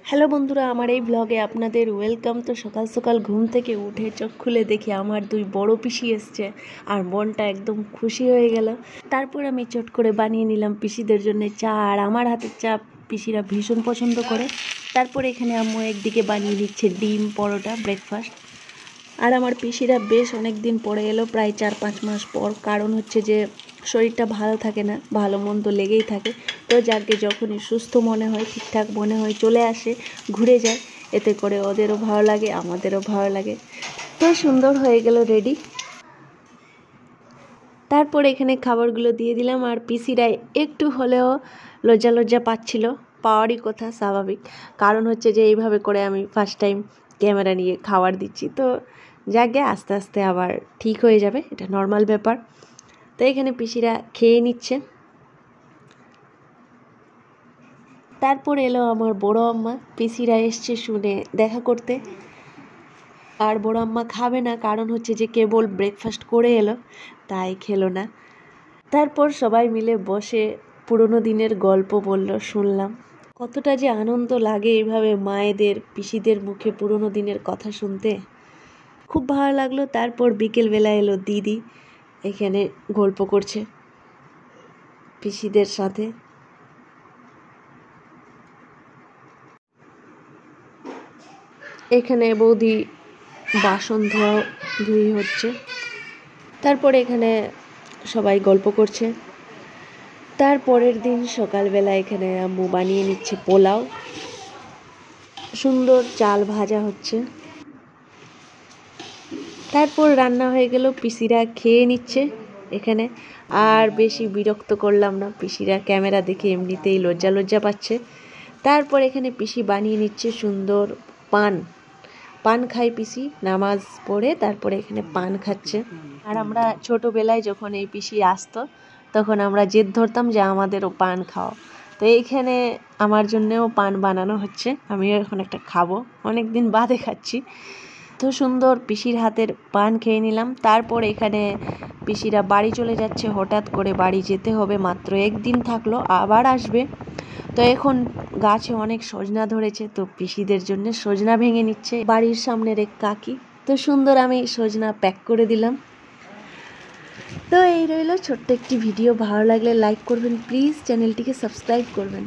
Hello বন্ধুরা, আমার এই ব্লগে আপনাদের ওয়েলকাম। তো সকাল সকাল ঘুম থেকে উঠে চোখ খুলে দেখি আমার দুই বড় পিসি এসছে আর মনটা একদম খুশি হয়ে গেল। তারপর আমি চট করে বানিয়ে নিলাম পিসিদের জন্য চা, আর আমার হাতের চা পিসিরা ভীষণ পছন্দ করে। তারপর এখানে আম্মু একদিকে বানিয়ে দিচ্ছে ডিম পরোটা ব্রেকফাস্ট। আর আমার পিসিরা বেশ অনেক দিন পরে এলো, প্রায় 4-5 মাস পর। কারণ হচ্ছে যে শরীরটা ভালো থাকে না, ভালো মন্দ লেগেই থাকে। তো যাকে যখনই সুস্থ মনে হয়, ঠিকঠাক মনে হয়, চলে আসে, ঘুরে যায়। এতে করে ওদেরও ভালো লাগে, আমাদেরও ভালো লাগে। তো সুন্দর হয়ে গেল রেডি। তারপর এখানে খাবারগুলো দিয়ে দিলাম, আর পিসিরা একটু হলেও লজ্জা লজ্জা পাচ্ছিল। পাওয়ারই কথা, স্বাভাবিক। কারণ হচ্ছে যে এইভাবে করে আমি ফার্স্ট টাইম ক্যামেরা নিয়ে খাবার দিচ্ছি। তো যাকে আস্তে আস্তে আবার ঠিক হয়ে যাবে, এটা নর্মাল ব্যাপার। তো এখানে পিসিরা খেয়ে নিচ্ছে। তারপর এলো আমার বড় আম্মা। পিসিরা এসছে শুনে দেখা করতে। আর বড় আম্মা খাবে না, কারণ হচ্ছে যে কেবল ব্রেকফাস্ট করে এলো, তাই খেলো না। তারপর সবাই মিলে বসে পুরনো দিনের গল্প বলল, শুনলাম। কতটা যে আনন্দ লাগে এইভাবে মায়েদের, পিসিদের মুখে পুরনো দিনের কথা শুনতে, খুব ভালো লাগলো। তারপর বিকেলবেলা এলো দিদি, এখানে গল্প করছে পিসিদের সাথে। এখানে বৌদি বাসন ধুই হচ্ছে। তারপর এখানে সবাই গল্প করছে। তারপরের দিন সকালবেলা এখানে আম্মু বানিয়ে নিচ্ছে পোলাও, সুন্দর চাল ভাজা হচ্ছে। তারপর রান্না হয়ে গেল, পিসিরা খেয়ে নিচ্ছে এখানে। আর বেশি বিরক্ত করলাম না, পিসিরা ক্যামেরা দেখে এমনিতেই লজ্জা লজ্জা পাচ্ছে। তারপর এখানে পিসি বানিয়ে নিচ্ছে সুন্দর পান খায় পিসি, নামাজ পড়ে তারপরে এখানে পান খাচ্ছে। আর আমরা ছোটোবেলায় যখন এই পিসি আসতো, তখন আমরা জেদ ধরতাম যে আমাদেরও পান খাও। তো এইখানে আমার জন্যেও পান বানানো হচ্ছে, আমিও এখন একটা খাবো, অনেক দিন বাদে খাচ্ছি। তো সুন্দর পিসির হাতের পান খেয়ে নিলাম। তারপর এখানে পিসিরা বাড়ি চলে যাচ্ছে, হঠাৎ করে বাড়ি যেতে হবে, মাত্র একদিন থাকলো, আবার আসবে। তো এখন গাছে অনেক সজনা ধরেছে, তো পিসিদের জন্য সজনা ভেঙে নিচ্ছে বাড়ির সামনের এক কাকি। তো সুন্দর আমি সজনা প্যাক করে দিলাম। তো এই রইল ছোট্ট একটি ভিডিও। ভালো লাগলে লাইক করবেন প্লিজ, চ্যানেলটিকে সাবস্ক্রাইব করবেন।